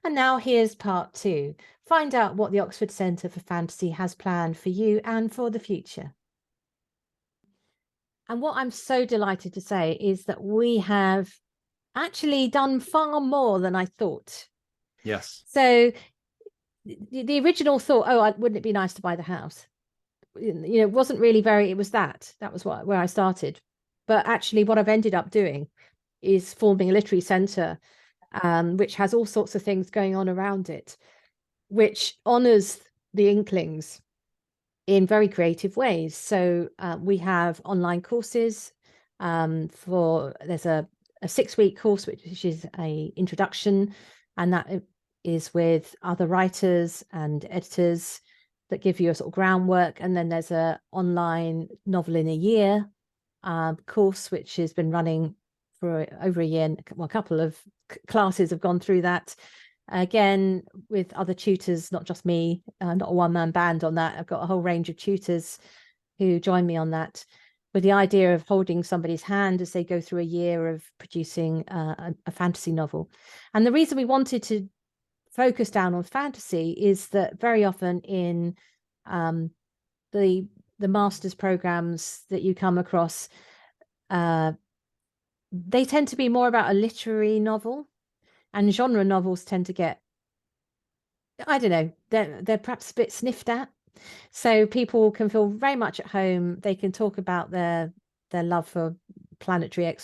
And now here's part 2. Find out what the Oxford Centre for Fantasy has planned for you and for the future. And what I'm so delighted to say is that we have actually done far more than I thought. Yes. So the original thought, wouldn't it be nice to buy the house? It wasn't really it was that was where I started. But actually what I've ended up doing is forming a literary centre, which has all sorts of things going on around it, which honours the Inklings in very creative ways. So we have online courses. There's a 6-week course which is a introduction, and that is with other writers and editors that give you a sort of groundwork. And then there's a online novel in a year course which has been running for over a year. Well, a couple of classes have gone through that, again with other tutors, not just me. Not a one-man band on that. I've got a whole range of tutors who join me on that, with the idea of holding somebody's hand as they go through a year of producing a fantasy novel. And the reason we wanted to focus down on fantasy is that very often in the master's programs that you come across, they tend to be more about a literary novel, and genre novels tend to get, I don't know, they're perhaps a bit sniffed at. So people can feel very much at home. They can talk about their love for planetary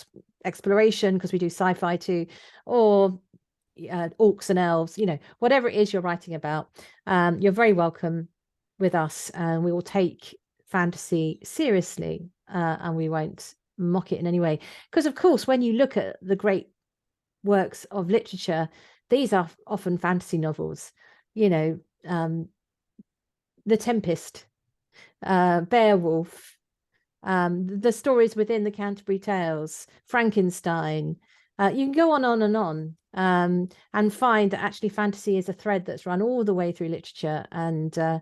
exploration, because we do sci-fi too, or orcs and elves, whatever it is you're writing about. You're very welcome with us, and we will take fantasy seriously, and we won't mock it in any way. Because of course, when you look at the great works of literature, these are often fantasy novels. The Tempest, Beowulf, the stories within the Canterbury Tales, Frankenstein. You can go on and on, and find that actually fantasy is a thread that's run all the way through literature. And I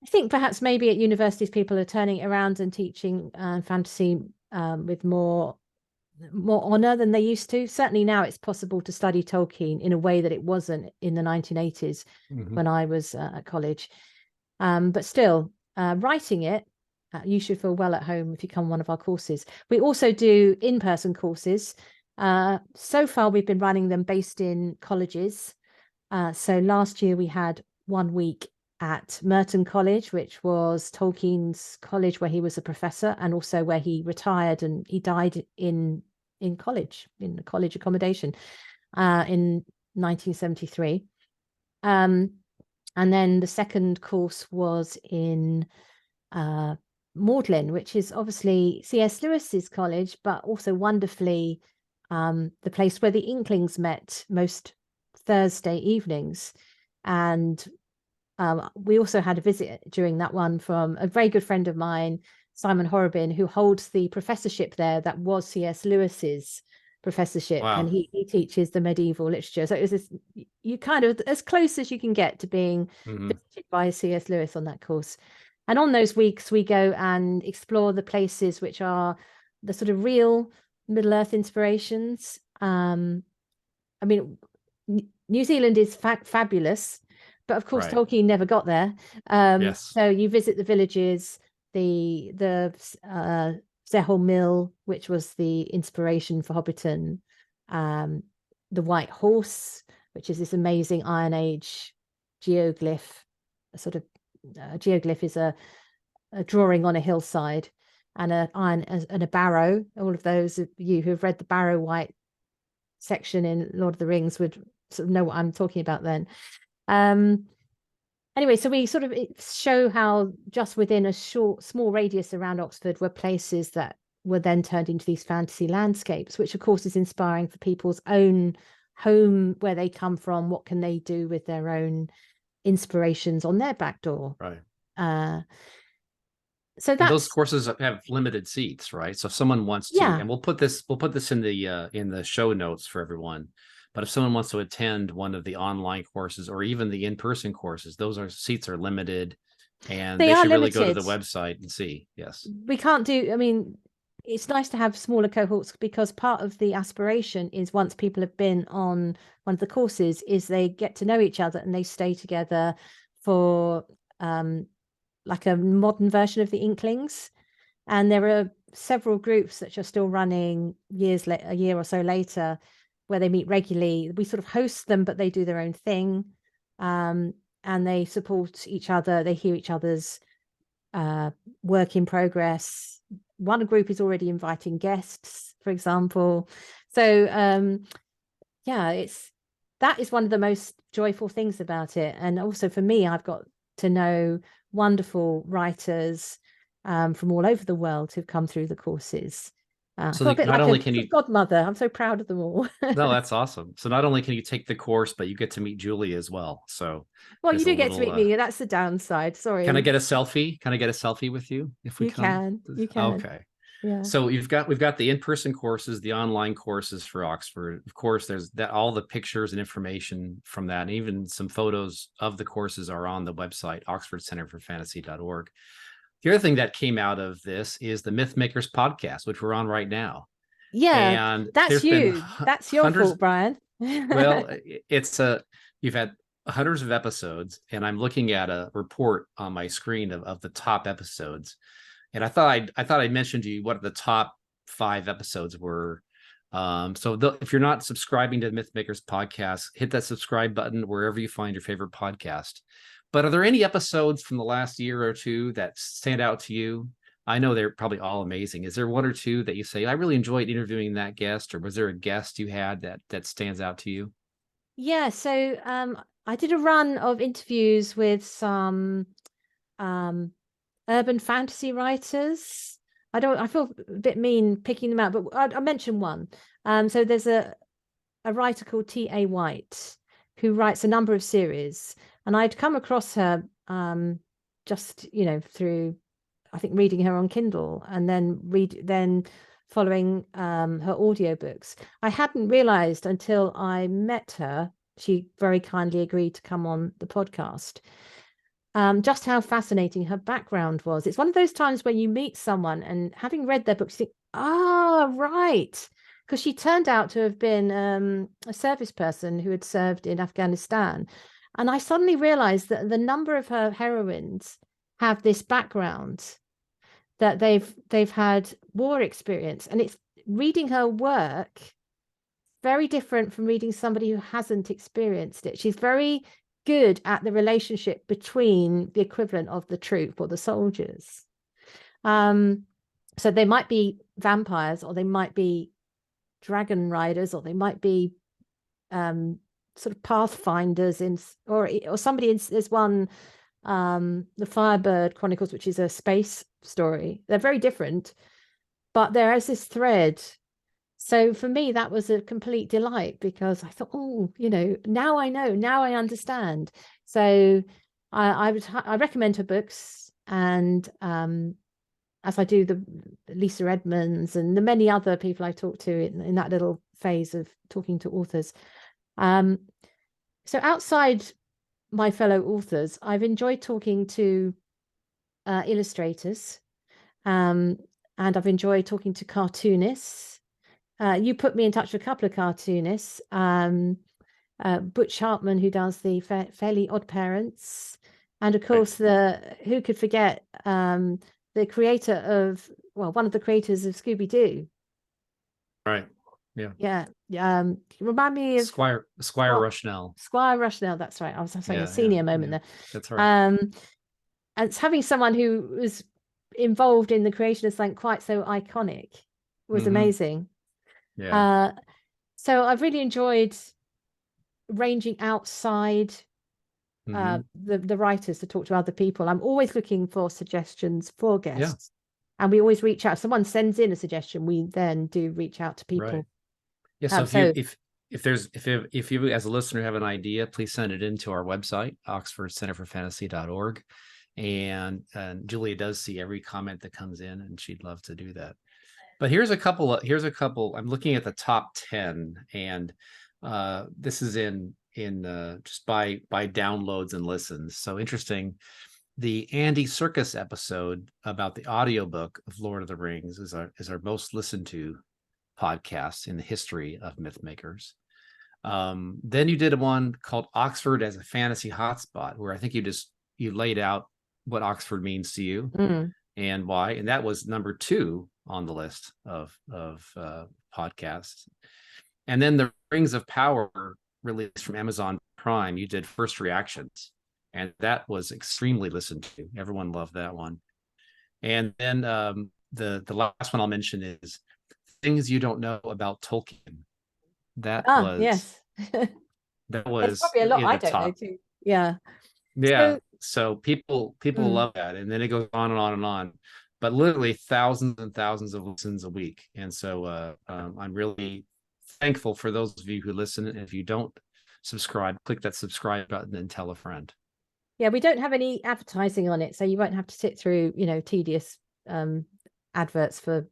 think perhaps maybe at universities people are turning it around and teaching fantasy with more honor than they used to. Certainly now it's possible to study Tolkien in a way that it wasn't in the 1980s when I was at college. But still, writing it, you should feel well at home if you come one of our courses. We also do in-person courses. So far, we've been running them based in colleges. So last year we had 1 week at Merton College, which was Tolkien's college where he was a professor, and also where he retired and he died in college, in the college accommodation, in 1973. And then the second course was in Magdalen, which is obviously C.S. Lewis's college, but also wonderfully the place where the Inklings met most Thursday evenings. And we also had a visit during that one from a very good friend of mine, Simon Horrobin, who holds the professorship there that was C.S. Lewis's professorship. Wow. And he teaches the medieval literature. So it was this, you kind of as close as you can get to being visited by C.S. Lewis on that course. And on those weeks, we go and explore the places which are the sort of real Middle-earth inspirations. I mean, New Zealand is fabulous, but of course, Tolkien never got there. So you visit the villages, the Zehel Mill, which was the inspiration for Hobbiton, the White Horse, which is this amazing Iron Age geoglyph. A sort of geoglyph is a drawing on a hillside, and a barrow. All of those of you who have read the Barrow White section in Lord of the Rings would sort of know what I'm talking about then. Anyway, so we sort of show how just within a small radius around Oxford were places that were then turned into these fantasy landscapes, which of course is inspiring for people's own home, where they come from. What can they do with their own inspirations on their back door? So those courses have limited seats, right? So if someone wants to, and we'll put this in the show notes for everyone. But if someone wants to attend one of the online courses or even the in-person courses, seats are limited, and they should really go to the website and see. Yes, we can't do. I mean, it's nice to have smaller cohorts, because part of the aspiration is, once people have been on one of the courses, is they get to know each other and they stay together for like a modern version of the Inklings. And there are several groups that are still running a year or so later, where they meet regularly. We sort of host them, but they do their own thing. And they support each other. They hear each other's work in progress. One group is already inviting guests, for example. So yeah, that is one of the most joyful things about it. And also for me, I've got to know wonderful writers from all over the world who've come through the courses. I So feel a bit not like only a can you, godmother. I'm so proud of them all. no, that's awesome. So not only can you take the course, but you get to meet Julie as well. So Well, you there's a do get to little, meet me. That's the downside. can I Sorry. get a selfie? Can I get a selfie with you if we You come? can. You can. Okay. Yeah. So we've got the in-person courses, the online courses for Oxford. Of course, there's that, all the pictures and information from that, and even some photos of the courses are on the website, oxfordcenterforfantasy.org. The other thing that came out of this is the Mythmakers podcast, which we're on right now. Yeah, And that's there's been you. That's your hundreds, fault, Brian. well, it's you've had hundreds of episodes, and I'm looking at a report on my screen of the top episodes. And I thought I'd mention to you what the top 5 episodes were. So if you're not subscribing to the Mythmakers podcast, hit that subscribe button wherever you find your favorite podcast. But are there any episodes from the last year or two that stand out to you? I know they're probably all amazing. Is there one or two that you say, I really enjoyed interviewing that guest, or was there a guest you had that stands out to you? Yeah, so I did a run of interviews with some um urban fantasy writers. I feel a bit mean picking them out, but I mentioned one. So there's a writer called T.A. White, who writes a number of series, and I'd come across her just through, I think, reading her on Kindle, and then following her audiobooks. I hadn't realized until I met her, she very kindly agreed to come on the podcast, just how fascinating her background was. It's one of those times where you meet someone and, having read their books, you think, right. Because she turned out to have been a service person who had served in Afghanistan. And I suddenly realized that the number of her heroines have this background, that they've had war experience. And it's reading her work very different from reading somebody who hasn't experienced it. She's very good at the relationship between the equivalent of the troop or the soldiers. So they might be vampires, or they might be dragon riders, or they might be sort of pathfinders or somebody in, there's one, the Firebird Chronicles, which is a space story. They're very different, but there is this thread. So for me, that was a complete delight, because I thought, now I know, now I understand. So I recommend her books, and as I do the Lisa Edmonds and the many other people I talked to in that little phase of talking to authors. So outside my fellow authors, I've enjoyed talking to illustrators, and I've enjoyed talking to cartoonists. You put me in touch with a couple of cartoonists, Butch Hartman, who does the Fairly Odd Parents, and of course who could forget the creator of, one of the creators of Scooby-Doo. Right. Yeah. Remind me of Squire Rushnell. Squire Rushnell. That's right. I was having Yeah, a senior moment there. That's right. And it's having someone who was involved in the creation of something quite so iconic was amazing. Yeah. So I've really enjoyed ranging outside the writers to talk to other people. I'm always looking for suggestions for guests, and we always reach out. If someone sends in a suggestion, we then do reach out to people. Right. Yeah. So if you as a listener have an idea, please send it into our website, oxfordcenterforfantasy.org. And Julia does see every comment that comes in, and she'd love to do that. But here's a couple. I'm looking at the top 10, and this is in just by downloads and listens. So interesting. the Andy Serkis episode about the audiobook of Lord of the Rings is our most listened to podcast in the history of Mythmakers. Then you did one called Oxford as a Fantasy Hotspot, where I think you laid out what Oxford means to you and why, and that was number 2 on the list of podcasts. And then the Rings of Power released from Amazon Prime, you did First Reactions, and that was extremely listened to. Everyone loved that one. And then the last one I'll mention is Things You Don't Know About Tolkien. That was yes. that There's was probably a lot in I the don't know top. too. Yeah. Yeah. So people love that, and then it goes on and on and on. But literally thousands and thousands of listens a week, and so I'm really thankful for those of you who listen. And if you don't subscribe, click that subscribe button and tell a friend. Yeah, we don't have any advertising on it, so you won't have to sit through, tedious adverts for,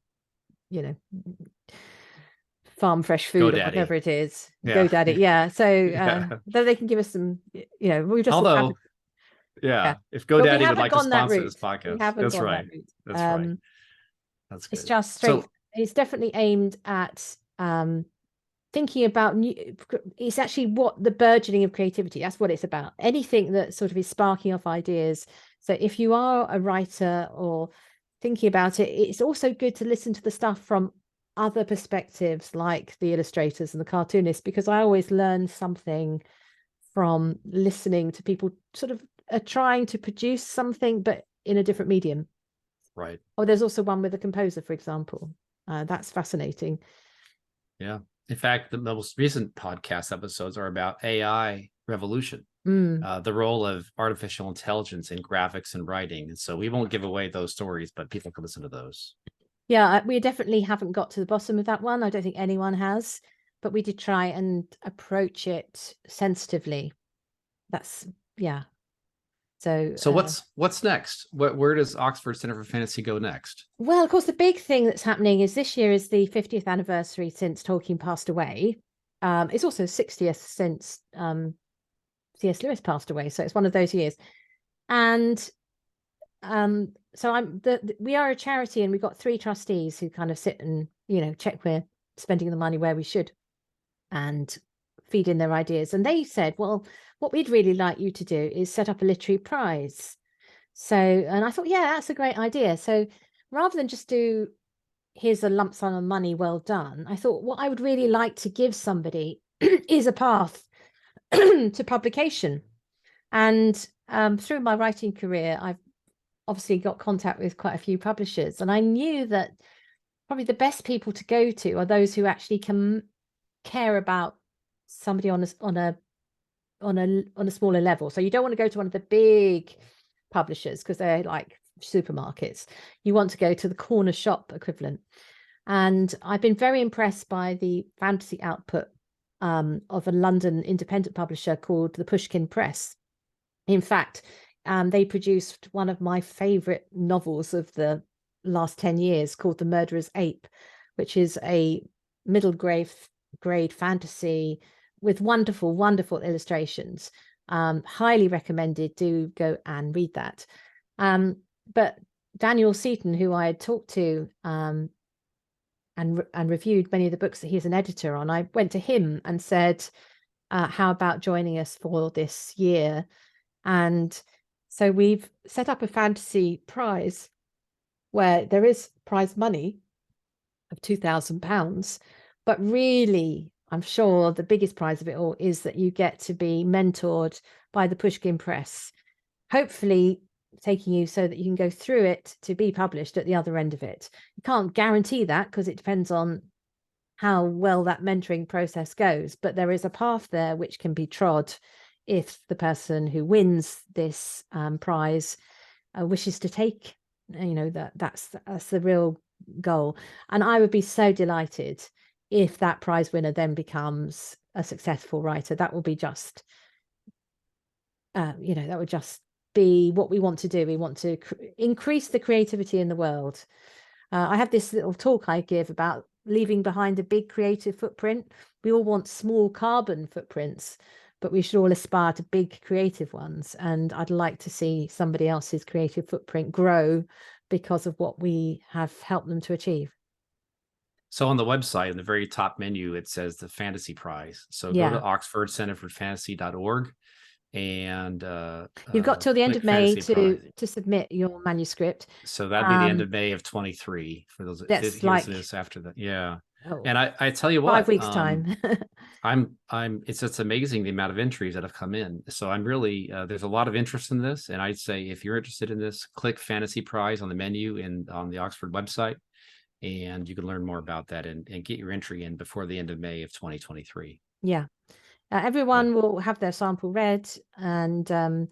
farm fresh food or whatever it is. Yeah. GoDaddy. Yeah. So Yeah. though they can give us some, we just Although, yeah, if but we GoDaddy would haven't like to gone that sponsor this route. We podcast, haven't that's gone right. that route. That's right. That's good. It's just straight. So It's definitely aimed at thinking about it's actually what the burgeoning of creativity, that's what it's about. Anything that sort of is sparking off ideas. So if you are a writer or thinking about it, it's also good to listen to the stuff from other perspectives, like the illustrators and the cartoonists, because I always learn something from listening to people sort of trying to produce something but in a different medium. Right. Oh, there's also one with a composer, for example. That's fascinating. Yeah. In fact, the most recent podcast episodes are about AI revolution, the role of artificial intelligence in graphics and writing. And so we won't give away those stories, but people can listen to those. Yeah, we definitely haven't got to the bottom of that one. I don't think anyone has, but we did try and approach it sensitively. That's, yeah. So what's next? Where does Oxford Center for Fantasy go next? Well, of course, the big thing that's happening is this year is the 50th anniversary since Tolkien passed away. It's also 60th since C.S. Lewis passed away. So it's one of those years. And so we are a charity, and we've got 3 trustees who kind of sit and, check we're spending the money where we should and feed in their ideas. And they said, well, what we'd really like you to do is set up a literary prize. So, and I thought, yeah, that's a great idea. So rather than just do, here's a lump sum of money, well done, I thought what I would really like to give somebody is a path to publication. And through my writing career, I've obviously got contact with quite a few publishers, and I knew that probably the best people to go to are those who actually can care about somebody on a smaller level. So you don't want to go to one of the big publishers because they're like supermarkets. You want to go to the corner shop equivalent. And I've been very impressed by the fantasy output of a London independent publisher called the Pushkin Press. In fact, they produced one of my favorite novels of the last 10 years called The Murderer's Ape, which is a middle grade fantasy with wonderful, wonderful illustrations. Highly recommended. Do go and read that. But Daniel Seaton, who I had talked to and reviewed many of the books that he's an editor on, I went to him and said, how about joining us for this year? And so we've set up a fantasy prize where there is prize money of £2,000, but really, I'm sure the biggest prize of it all is that you get to be mentored by the Pushkin Press, hopefully taking you so that you can go through it to be published at the other end of it. You can't guarantee that because it depends on how well that mentoring process goes, but there is a path there which can be trod if the person who wins this prize wishes to take, that's the real goal. And I would be so delighted if that prize winner then becomes a successful writer. That will be just, that would just be what we want to do. We want to increase the creativity in the world. I have this little talk I give about leaving behind a big creative footprint. We all want small carbon footprints, but we should all aspire to big creative ones. And I'd like to see somebody else's creative footprint grow because of what we have helped them to achieve. So on the website, in the very top menu, it says the Fantasy Prize. So go Yeah. to oxfordcenterforfantasy.org and You've got till the end click of May Fantasy Prize. to submit your manuscript. So that'd be the end of May of 23 for those. That's Here's like this after that. Yeah. oh, And I tell you 5 what, weeks time. it's amazing the amount of entries that have come in. So I'm really there's a lot of interest in this, and I'd say if you're interested in this, click Fantasy Prize on the menu and on the Oxford website, and you can learn more about that and get your entry in before the end of May of 2023. Yeah, everyone will have their sample read, and who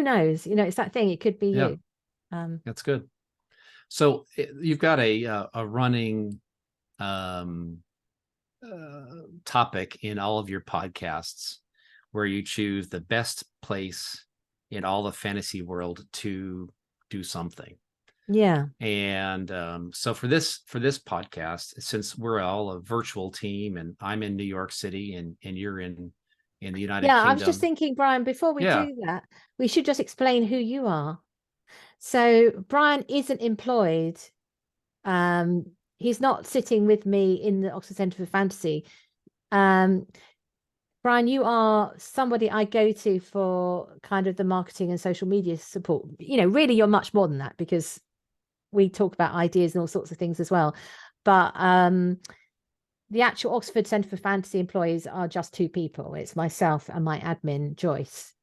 knows? It's that thing. It could be you. That's good. So you've got a running topic in all of your podcasts where you choose the best place in all the fantasy world to do something. Yeah. And so for this podcast, since we're all a virtual team and I'm in New York City and you're in the United Kingdom. I was just thinking, Brian, before we do that, we should just explain who you are. So Brian isn't employed. He's not sitting with me in the Oxford Centre for Fantasy. Brian, you are somebody I go to for kind of the marketing and social media support. Really, you're much more than that, because we talk about ideas and all sorts of things as well. But the actual Oxford Centre for Fantasy employees are just 2 people. It's myself and my admin, Joyce.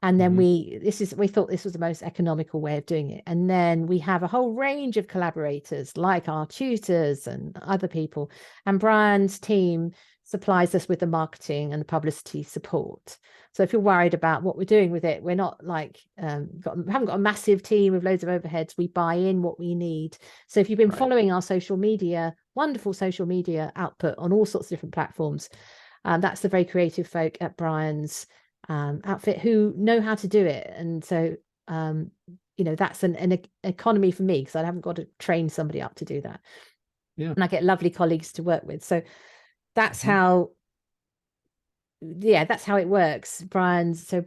And then we thought this was the most economical way of doing it. And then we have a whole range of collaborators, like our tutors and other people. And Brian's team supplies us with the marketing and the publicity support. So if you're worried about what we're doing with it, we're not like haven't got a massive team with loads of overheads. We buy in what we need. So if you've been following our social media, wonderful social media output on all sorts of different platforms, that's the very creative folk at Brian's outfit who know how to do it. And so that's an economy for me, because I haven't got to train somebody up to do that. And I get lovely colleagues to work with. So that's how that's how it works. Brian's is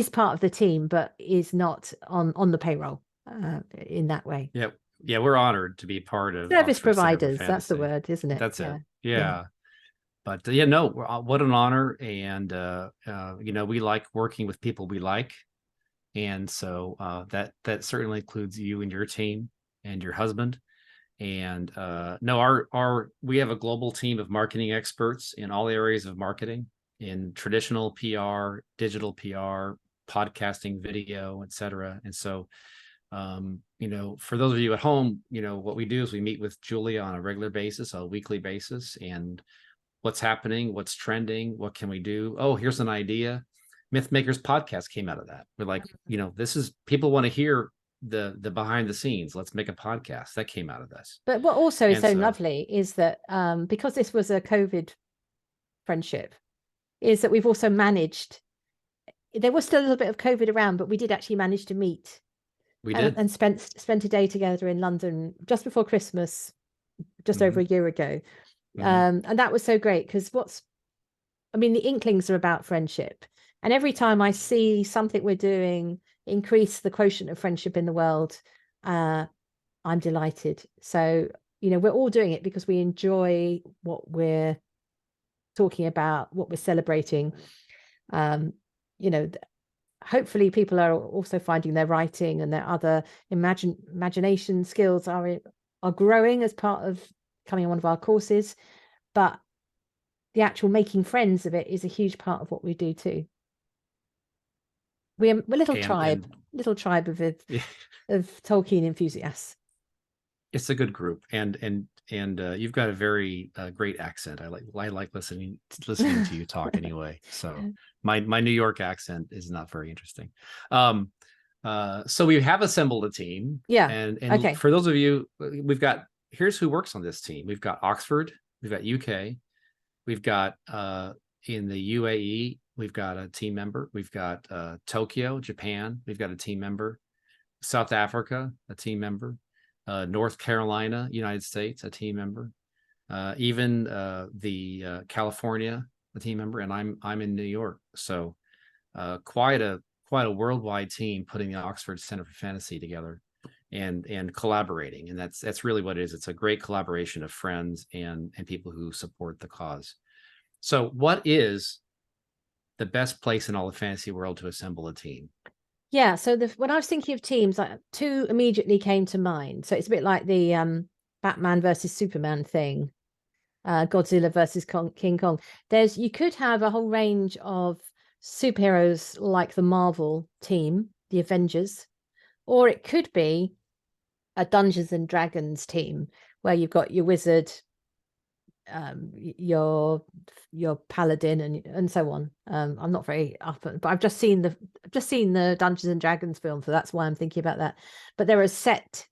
part of the team, but is not on the payroll in that way. We're honored to be part of service Oxford providers. That's the word, isn't it? That's it. But what an honor. And we like working with people we like, and so that certainly includes you and your team and your husband. And we have a global team of marketing experts in all areas of marketing, in traditional PR, digital PR, podcasting, video, etc. And so for those of you at home, what we do is we meet with Julia on a regular basis, a weekly basis, and what's happening, what's trending, what can we do? Oh, here's an idea. Mythmakers podcast came out of that. We're like, this is, people want to hear the behind the scenes. Let's make a podcast. That came out of this. But what also is so lovely is that because this was a COVID friendship, is that we've also managed, there was still a little bit of COVID around, but we did actually manage to meet. We did. And spent a day together in London just before Christmas, just over a year ago. And that was so great, because the Inklings are about friendship. And every time I see something we're doing increase the quotient of friendship in the world, I'm delighted. So, we're all doing it because we enjoy what we're talking about, what we're celebrating. Hopefully people are also finding their writing and their other imagination skills are growing as part of coming on one of our courses. But the actual making friends of it is a huge part of what we do too. We're a little tribe of Tolkien enthusiasts. It's a good group, and you've got a very great accent. I like listening to you talk anyway. So my New York accent is not very interesting. So we have assembled a team. Yeah. And for those of you, here's who works on this team. We've got Oxford, we've got UK, we've got in the UAE, we've got a team member. We've got Tokyo, Japan, we've got a team member. South Africa, a team member. North Carolina, United States, a team member. even the California, the team member, and I'm in New York. So quite a worldwide team putting the Oxford Center for Fantasy together and collaborating. And that's really what it is. It's a great collaboration of friends and people who support the cause. So what is the best place in all the fantasy world to assemble a team? Yeah, so when I was thinking of teams, like, two immediately came to mind. So it's a bit like the Batman versus Superman thing, Godzilla versus King Kong. You could have a whole range of superheroes like the Marvel team, the Avengers, or it could be a Dungeons and Dragons team where you've got your wizard, your paladin, and so on. I'm not very up, but I've just seen the Dungeons and Dragons film, so that's why I'm thinking about that. But there are set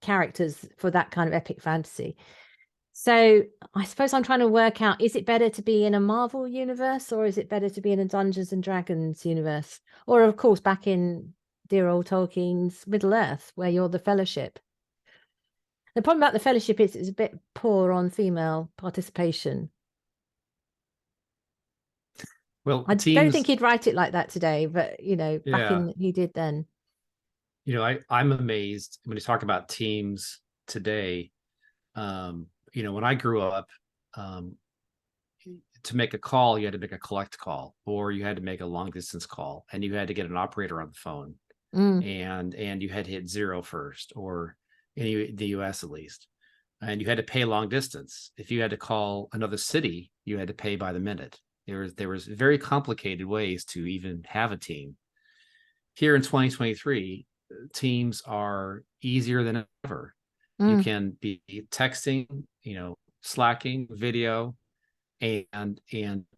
characters for that kind of epic fantasy. So I suppose I'm trying to work out, is it better to be in a Marvel universe, or is it better to be in a Dungeons and Dragons universe? Or, of course, back in dear old Tolkien's Middle Earth, where you're the Fellowship. The problem about the Fellowship is it's a bit poor on female participation. Well, I don't think he'd write it like that today, but back in he did then. I'm amazed when you talk about teams today. When I grew up, to make a call, you had to make a collect call, or you had to make a long distance call, and you had to get an operator on the phone, and you had to hit 0 first, or in the US at least, and you had to pay long distance. If you had to call another city, you had to pay by the minute. There was very complicated ways to even have a team. Here in 2023, teams are easier than ever. You can be texting, slacking, video, and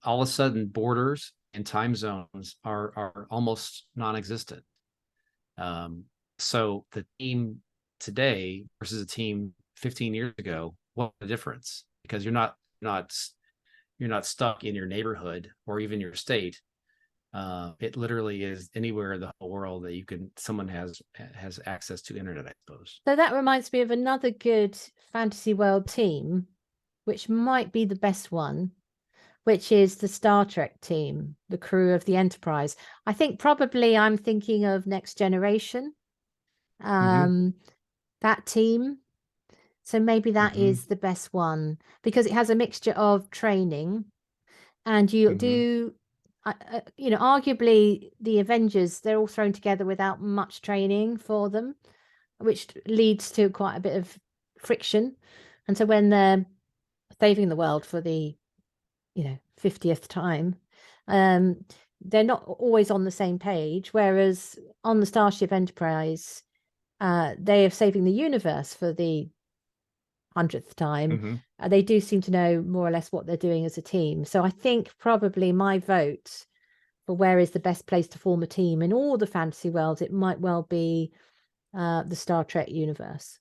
all of a sudden borders and time zones are almost non-existent. So the team today versus a team 15 years ago, what a difference, because you're not stuck in your neighborhood or even your state. It literally is anywhere in the whole world that someone has access to internet, I suppose. So that reminds me of another good fantasy world team, which might be the best one, which is the Star Trek team, the crew of the Enterprise. I think probably I'm thinking of Next Generation, that team. So maybe that is the best one, because it has a mixture of training, and you do, arguably the Avengers, they're all thrown together without much training for them, which leads to quite a bit of friction. And so when they're saving the world for the 50th time, they're not always on the same page, whereas on the Starship Enterprise, they are saving the universe for the 100th time. They do seem to know more or less what they're doing as a team. So I think probably my vote for where is the best place to form a team in all the fantasy worlds, it might well be the Star Trek universe.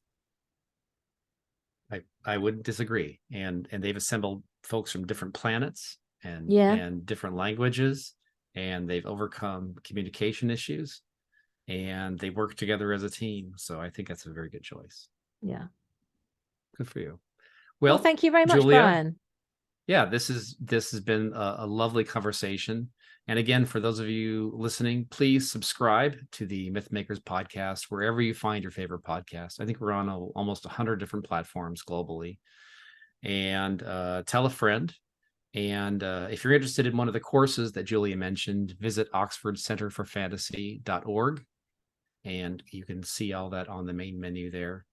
I wouldn't disagree. And they've assembled folks from different planets and different languages, and they've overcome communication issues, and they work together as a team. So I think that's a very good choice. Yeah. Good for you. Well, thank you very much, Julia, Brian. Yeah, this has been a lovely conversation. And again, for those of you listening, please subscribe to the Mythmakers podcast wherever you find your favorite podcast. I think we're on almost 100 different platforms globally. And tell a friend. And if you're interested in one of the courses that Julia mentioned, visit oxfordcenterforfantasy.org, and you can see all that on the main menu there.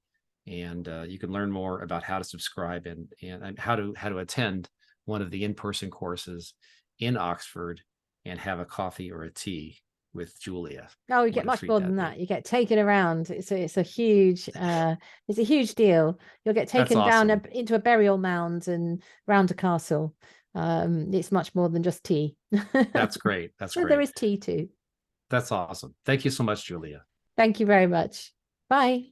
And you can learn more about how to subscribe and how to attend one of the in-person courses in Oxford and have a coffee or a tea with Julia. Oh, you get much more than that. You get taken around. It's a huge deal. You'll get taken down into a burial mound and round a castle. It's much more than just tea. That's great. That's great. There is tea too. That's awesome. Thank you so much, Julia. Thank you very much. Bye.